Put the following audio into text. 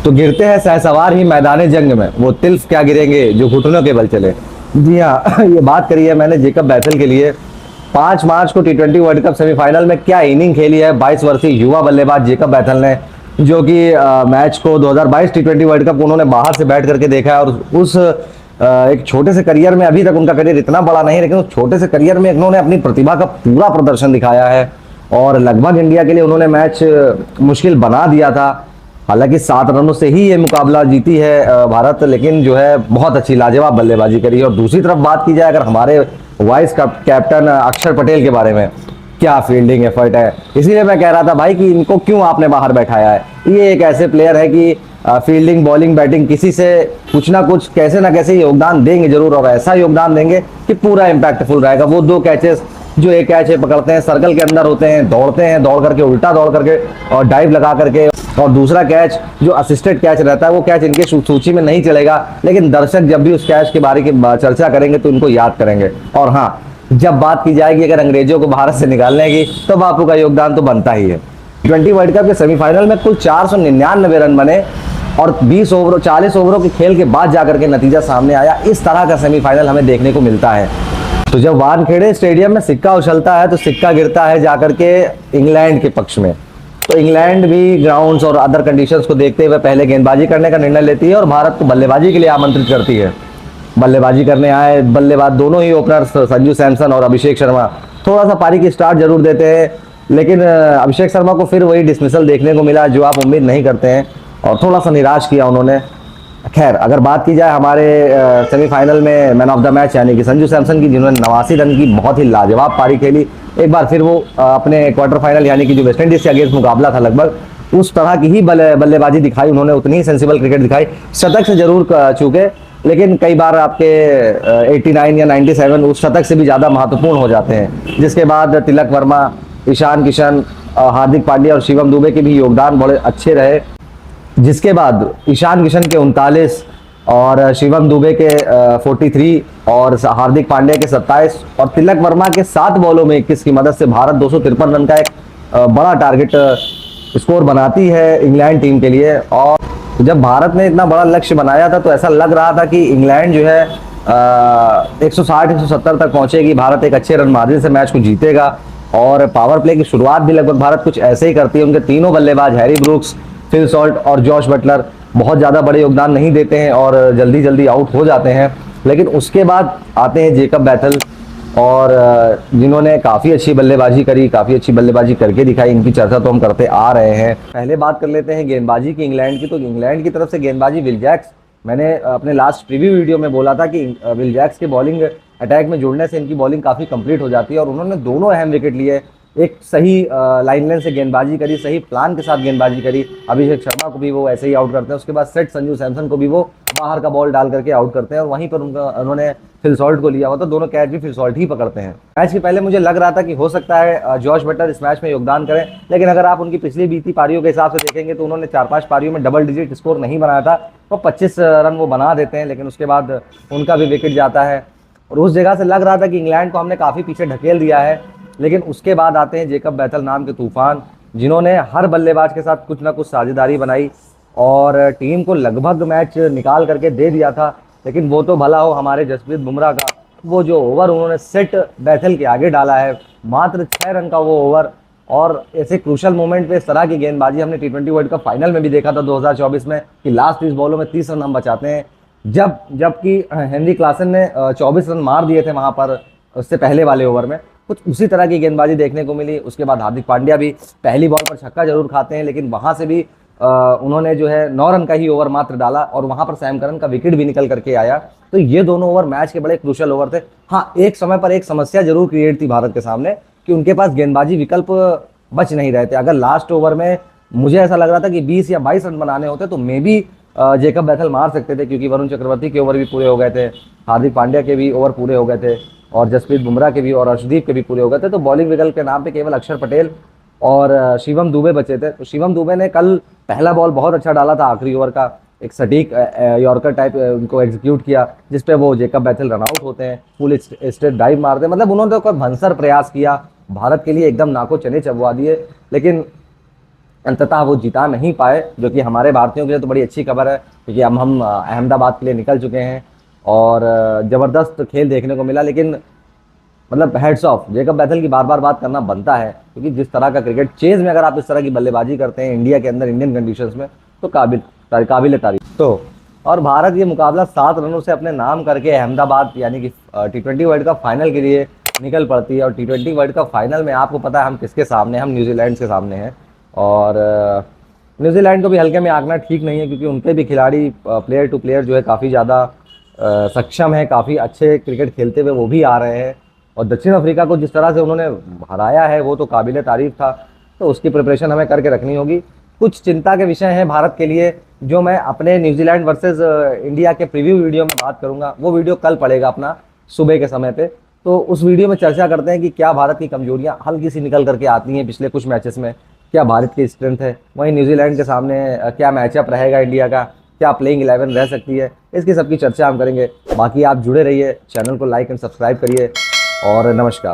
तो गिरते हैं सहसवार ही मैदान जंग में, वो तिल्फ क्या गिरेंगे जो घुटनों के बल चले। जी हाँ, ये बात करी है मैंने जेकब बैथल के लिए। 5 मार्च को टी20 वर्ल्ड कप सेमीफाइनल में क्या इनिंग खेली है 22 वर्षीय युवा बल्लेबाज जेकब बैथल ने, जो कि मैच को 2022 टी20 वर्ल्ड कप उन्होंने बाहर से बैठ करके देखा है। और उस एक छोटे से करियर में, अभी तक उनका करियर इतना बड़ा नहीं, लेकिन उस छोटे से करियर में उन्होंने अपनी प्रतिभा का पूरा प्रदर्शन दिखाया है। और लगभग इंडिया के लिए उन्होंने मैच मुश्किल बना दिया था। हालांकि 7 रनों से ही ये मुकाबला जीती है भारत, लेकिन जो है बहुत अच्छी लाजवाब बल्लेबाजी करी है। और दूसरी तरफ बात की जाए अगर हमारे वाइस कैप्टन अक्षर पटेल के बारे में, क्या फील्डिंग एफर्ट है। इसीलिए मैं कह रहा था भाई कि इनको क्यों आपने बाहर बैठाया है। ये एक ऐसे प्लेयर है कि फील्डिंग, बॉलिंग, बैटिंग किसी से कुछ ना कुछ, कैसे ना कैसे योगदान देंगे जरूर, और ऐसा योगदान देंगे कि पूरा इम्पैक्टफुल रहेगा। वो 2 कैचेस जो एक कैच है पकड़ते हैं, सर्कल के अंदर होते हैं, दौड़ते हैं, दौड़ करके उल्टा दौड़ करके और डाइव लगा करके, और दूसरा कैच जो असिस्टेड कैच रहता है वो कैच इनके सूची में नहीं चलेगा, लेकिन दर्शक जब भी उस कैच के बारे की चर्चा करेंगे तो उनको याद करेंगे। और हाँ, जब बात की जाएगी अगर अंग्रेजों को भारत से निकालने की, तो बापू का योगदान तो बनता ही है। टी20 वर्ल्ड कप के सेमीफाइनल में कुल 499 रन बने और 20 ओवरों 40 ओवरों के खेल के बाद जाकर के नतीजा सामने आया। इस तरह का सेमीफाइनल हमें देखने को मिलता है। तो जब वानखेड़े स्टेडियम में सिक्का उछलता है तो सिक्का गिरता है जाकर के इंग्लैंड के पक्ष में। तो इंग्लैंड भी ग्राउंड्स और अदर कंडीशंस को देखते हुए पहले गेंदबाजी करने का निर्णय लेती है और भारत को बल्लेबाजी के लिए आमंत्रित करती है। बल्लेबाजी करने आए बल्लेबाज दोनों ही ओपनर्स संजू सैमसन और अभिषेक शर्मा थोड़ा सा पारी की स्टार्ट जरूर देते हैं, लेकिन अभिषेक शर्मा को फिर वही डिसमिसल देखने को मिला जो आप उम्मीद नहीं करते हैं, और थोड़ा सा निराश किया उन्होंने। खैर, अगर बात की जाए हमारे सेमीफाइनल में मैन ऑफ द मैच यानी कि संजू सैमसन की, जिन्होंने 89 रन की बहुत ही लाजवाब पारी खेली, एक बार फिर वो अपने क्वार्टर फाइनल यानी कि जो वेस्ट इंडीज के अगेंस्ट मुकाबला था लगभग उस तरह की ही बल्लेबाजी दिखाई उन्होंने, उतनी ही सेंसिबल क्रिकेट दिखाई। शतक से जरूर चूके, लेकिन कई बार आपके 89 या 97 उस शतक से भी ज़्यादा महत्वपूर्ण हो जाते हैं। जिसके बाद तिलक वर्मा, ईशान किशन, हार्दिक पांड्या और शिवम दुबे के भी योगदान बड़े अच्छे रहे। जिसके बाद ईशान किशन के 39 और शिवम दुबे के 43 और हार्दिक पांड्या के 27 और तिलक वर्मा के 7 बॉलों में 21 की मदद से भारत 253 रन का एक बड़ा टारगेट स्कोर बनाती है इंग्लैंड टीम के लिए। और जब भारत ने इतना बड़ा लक्ष्य बनाया था तो ऐसा लग रहा था कि इंग्लैंड जो है 160-170 तक पहुंचेगी, भारत एक अच्छे रन मार्जिन से मैच को जीतेगा। और पावर प्ले की शुरुआत भी लगभग भारत कुछ ऐसे ही करती है। उनके तीनों बल्लेबाज हैरी ब्रूक्स, फिल सॉल्ट और जॉश बटलर बहुत ज़्यादा बड़े योगदान नहीं देते हैं और जल्दी जल्दी आउट हो जाते हैं। लेकिन उसके बाद आते हैं जेकब बैथल, और जिन्होंने काफ़ी अच्छी बल्लेबाजी करी, काफ़ी अच्छी बल्लेबाजी करके दिखाई। इनकी चर्चा तो हम करते आ रहे हैं। पहले बात कर लेते हैं गेंदबाजी की इंग्लैंड की। तो इंग्लैंड की तरफ से गेंदबाजी विल जैक्स, मैंने अपने लास्ट प्रीव्यू वीडियो में बोला था कि विल जैक्स के बॉलिंग अटैक में जुड़ने से इनकी बॉलिंग काफ़ी कंप्लीट हो जाती है, और उन्होंने दोनों अहम विकेट लिए। एक सही लाइन लेन से गेंदबाजी करी, सही प्लान के साथ गेंदबाजी करी। अभिषेक शर्मा को भी वो ऐसे ही आउट करते हैं, उसके बाद सेट संजू सैमसन को भी वो बाहर का बॉल डाल करके आउट करते हैं, और वहीं पर उन्होंने फिल सॉल्ट को लिया हुआ था। दोनों कैच भी फिल सॉल्ट ही पकड़ते हैं। मैच के पहले मुझे लग रहा था कि हो सकता है जॉश बटलर इस मैच में योगदान करें, लेकिन अगर आप उनकी पिछली बीती पारियों के हिसाब से देखेंगे तो उन्होंने 4-5 पारियों में डबल डिजिट स्कोर नहीं बनाया था। वो 25 रन वो बना देते हैं, लेकिन उसके बाद उनका भी विकेट जाता है। और उस जगह से लग रहा था कि इंग्लैंड को हमने काफ़ी पीछे ढकेल दिया है। लेकिन उसके बाद आते हैं जेकब बैथल नाम के तूफान, जिन्होंने हर बल्लेबाज के साथ कुछ ना कुछ साझेदारी बनाई और टीम को लगभग मैच निकाल करके दे दिया था। लेकिन वो तो भला हो हमारे जसप्रीत बुमराह का, वो जो ओवर उन्होंने सेट बैथल के आगे डाला है, मात्र 6 रन का वो ओवर। और ऐसे क्रूशल मोमेंट पे इस तरह की गेंदबाजी हमने टी20 वर्ल्ड कप फाइनल में भी देखा था 2024 में, कि लास्ट 30 बॉलों में 30 रन हम बचाते हैं। जबकि हेनरी क्लासन ने 24 रन मार दिए थे वहाँ पर उससे पहले वाले ओवर में। कुछ उसी तरह की गेंदबाजी देखने को मिली। उसके बाद हार्दिक पांड्या भी पहली बॉल पर छक्का जरूर खाते हैं, लेकिन वहाँ से भी उन्होंने जो है 9 रन का ही ओवर मात्र डाला, और वहाँ पर सैम करन का विकेट भी निकल करके आया। तो ये दोनों ओवर मैच के बड़े क्रूशल ओवर थे। हाँ, एक समय पर एक समस्या जरूर क्रिएट थी भारत के सामने कि उनके पास गेंदबाजी विकल्प बच नहीं रहे थे। अगर लास्ट ओवर में मुझे ऐसा लग रहा था कि 20 या 22 रन बनाने होते तो मे बी जेकब बैथल मार सकते थे, क्योंकि वरुण चक्रवर्ती के ओवर भी पूरे हो गए थे, हार्दिक पांड्या के भी ओवर पूरे हो गए थे, और जसप्रीत बुमराह के भी और अर्शदीप के भी पूरे हो गए थे। तो बॉलिंग विकल्प के नाम पे केवल अक्षर पटेल और शिवम दुबे बचे थे। तो शिवम दुबे ने कल पहला बॉल बहुत अच्छा डाला था, आखिरी ओवर का एक सटीक यॉर्कर टाइप उनको एग्जीक्यूट किया, जिसपे वो जेकब बैथल रन आउट होते हैं, फुल स्ट्रेट ड्राइव मारते हैं। मतलब उन्होंने तो कोई भंसर प्रयास किया, भारत के लिए एकदम नाको चने चबवा दिए। लेकिन अंततः वो जिता नहीं पाए, जो कि हमारे भारतीयों के लिए तो बड़ी अच्छी खबर है, क्योंकि अब हम अहमदाबाद के लिए निकल चुके हैं और ज़बरदस्त खेल देखने को मिला। लेकिन मतलब हेड्स ऑफ, जेकब बैथल की बार बार बात करना बनता है, क्योंकि जिस तरह का क्रिकेट चेज में अगर आप इस तरह की बल्लेबाजी करते हैं इंडिया के अंदर, इंडियन कंडीशंस में, तो काबिल तारीफ। तो और भारत ये मुकाबला 7 रनों से अपने नाम करके अहमदाबाद यानी कि T20 वर्ल्ड कप फाइनल के लिए निकल पड़ती है। और T20 वर्ल्ड कप फाइनल में आपको पता है हम किसके सामने हैं, हम न्यूजीलैंड के सामने हैं। और न्यूजीलैंड को भी हल्के में आंकना ठीक नहीं है, क्योंकि उनके भी खिलाड़ी प्लेयर टू प्लेयर जो है काफ़ी ज़्यादा सक्षम है, काफ़ी अच्छे क्रिकेट खेलते हुए वो भी आ रहे हैं। और दक्षिण अफ्रीका को जिस तरह से उन्होंने हराया है वो तो काबिल तारीफ था, तो उसकी प्रिपरेशन हमें करके रखनी होगी। कुछ चिंता के विषय हैं भारत के लिए, जो मैं अपने न्यूजीलैंड वर्सेस इंडिया के प्रीव्यू वीडियो में बात करूंगा। वो वीडियो कल पड़ेगा अपना सुबह के समय पे, तो उस वीडियो में चर्चा करते हैं कि क्या भारत की कमजोरियां हल्की सी निकल करके आती हैं पिछले कुछ मैचेस में, क्या भारत की स्ट्रेंथ है, वहीं न्यूजीलैंड के सामने क्या मैचअप रहेगा इंडिया का, क्या प्लेइंग 11 रह सकती है, इसकी सबकी चर्चा हम करेंगे। बाकी आप जुड़े रहिए, चैनल को लाइक एंड सब्सक्राइब करिए और नमस्कार।